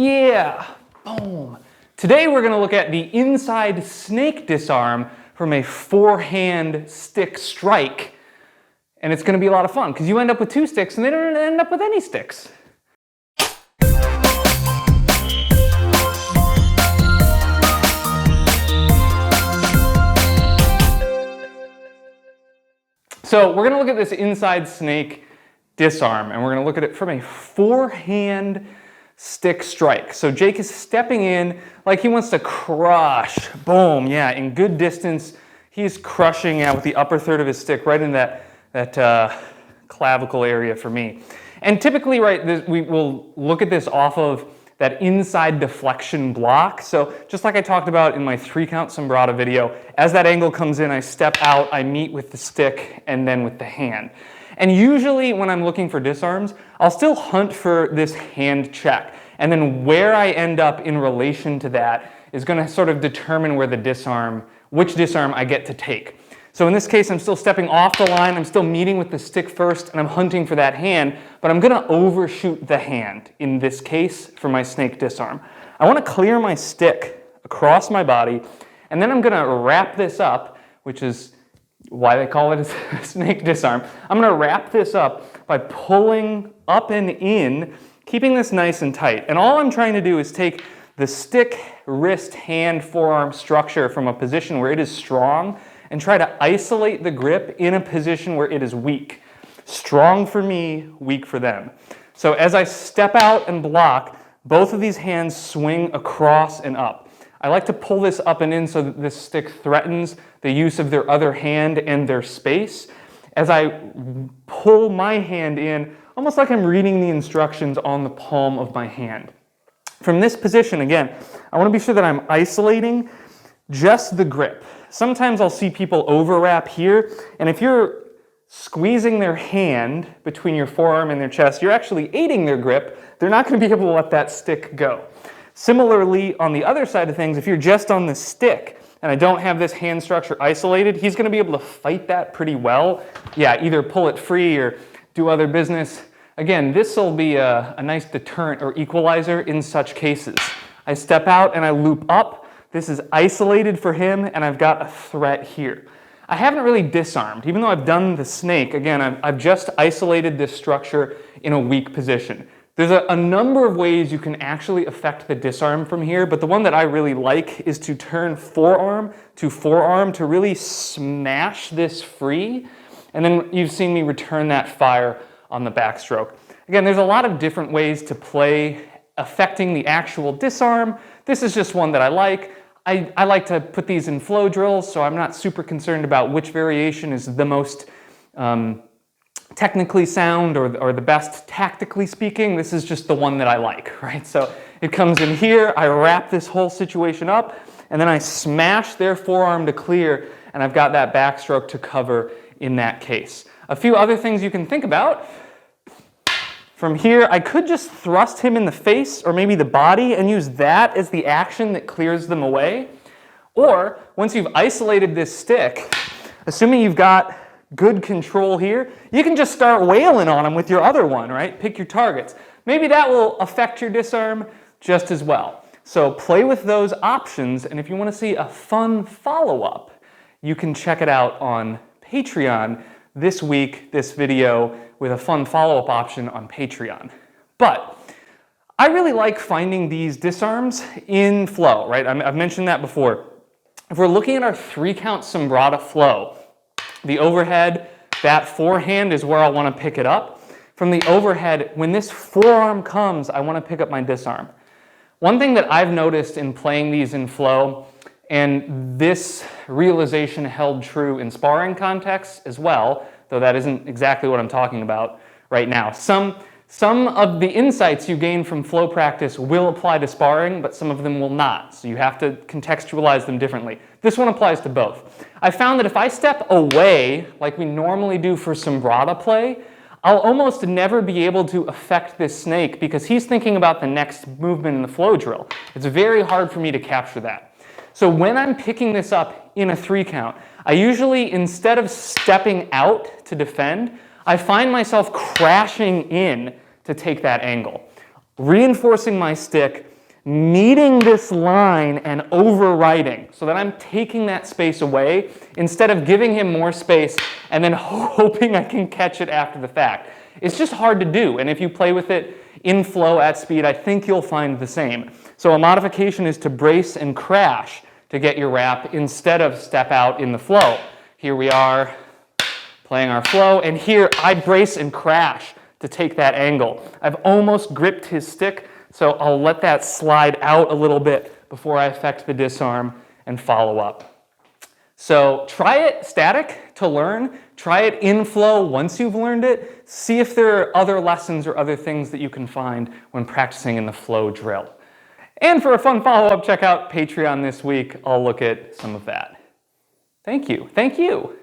Yeah, boom. Today we're gonna look at the inside snake disarm from a forehand stick strike. And it's gonna be a lot of fun because you end up with 2 sticks and they don't end up with any sticks. So we're gonna look at this inside snake disarm and we're gonna look at it from a forehand stick strike. So Jake is stepping in like he wants to crush, boom, yeah, in good distance. He's crushing out with the upper third of his stick right in that clavicle area for me. And typically, right, we will look at this off of that inside deflection block. So just like I talked about in my 3-count sombrata video, as that angle comes in, I step out, I meet with the stick and then with the hand. And usually when I'm looking for disarms, I'll still hunt for this hand check. And then where I end up in relation to that is going to sort of determine where the disarm, which disarm I get to take. So in this case, I'm still stepping off the line, I'm still meeting with the stick first, and I'm hunting for that hand, but I'm going to overshoot the hand in this case for my snake disarm. I want to clear my stick across my body, and then I'm going to wrap this up, which is why they call it a snake disarm. I'm going to wrap this up by pulling up and in, keeping this nice and tight. And all I'm trying to do is take the stick, wrist, hand, forearm structure from a position where it is strong and try to isolate the grip in a position where it is weak. Strong for me, weak for them. So as I step out and block, both of these hands swing across and up. I like to pull this up and in so that this stick threatens the use of their other hand and their space. As I pull my hand in, almost like I'm reading the instructions on the palm of my hand. From this position, again, I want to be sure that I'm isolating just the grip. Sometimes I'll see people overwrap here, and if you're squeezing their hand between your forearm and their chest, you're actually aiding their grip. They're not going to be able to let that stick go. Similarly, on the other side of things, if you're just on the stick and I don't have this hand structure isolated, he's going to be able to fight that pretty well. Yeah, either pull it free or do other business. Again, this will be a nice deterrent or equalizer in such cases. I step out and I loop up. This is isolated for him, and I've got a threat here. I haven't really disarmed. Even though I've done the snake, again, I've just isolated this structure in a weak position. There's a number of ways you can actually affect the disarm from here, but the one that I really like is to turn forearm to forearm to really smash this free, and then you've seen me return that fire on the backstroke. Again, there's a lot of different ways to play affecting the actual disarm. This is just one that I like. I like to put these in flow drills, so I'm not super concerned about which variation is the most technically sound or the best tactically speaking. This is just the one that I like, right? So it comes in here, I wrap this whole situation up, and then I smash their forearm to clear, and I've got that backstroke to cover in that case. A few other things you can think about. From here, I could just thrust him in the face or maybe the body and use that as the action that clears them away. Or, once you've isolated this stick, assuming you've got good control here, you can just start wailing on him with your other one, right? Pick your targets. Maybe that will affect your disarm just as well. So play with those options, and if you want to see a fun follow-up, you can check it out on Patreon this week, this video, with a fun follow-up option on Patreon. But I really like finding these disarms in flow, right? I've mentioned that before. If we're looking at our 3-count sombrata flow, the overhead, that forehand is where I want to pick it up. From the overhead, when this forearm comes, I want to pick up my disarm. One thing that I've noticed in playing these in flow, and this realization held true in sparring contexts as well, though that isn't exactly what I'm talking about right now. Some of the insights you gain from flow practice will apply to sparring, but some of them will not. So you have to contextualize them differently. This one applies to both. I found that if I step away, like we normally do for sombrata play, I'll almost never be able to affect this snake because he's thinking about the next movement in the flow drill. It's very hard for me to capture that. So when I'm picking this up in a 3-count, I usually, instead of stepping out to defend, I find myself crashing in to take that angle. reinforcing my stick, meeting this line and overriding so that I'm taking that space away instead of giving him more space and then hoping I can catch it after the fact. It's just hard to do, and if you play with it in flow at speed, I think you'll find the same. So a modification is to brace and crash to get your wrap instead of step out in the flow. Here we are playing our flow, and here I brace and crash to take that angle. I've almost gripped his stick, so I'll let that slide out a little bit before I effect the disarm and follow up. So try it static to learn, try it in flow once you've learned it, see if there are other lessons or other things that you can find when practicing in the flow drill. And for a fun follow-up, check out Patreon this week. I'll look at some of that. Thank you. Thank you.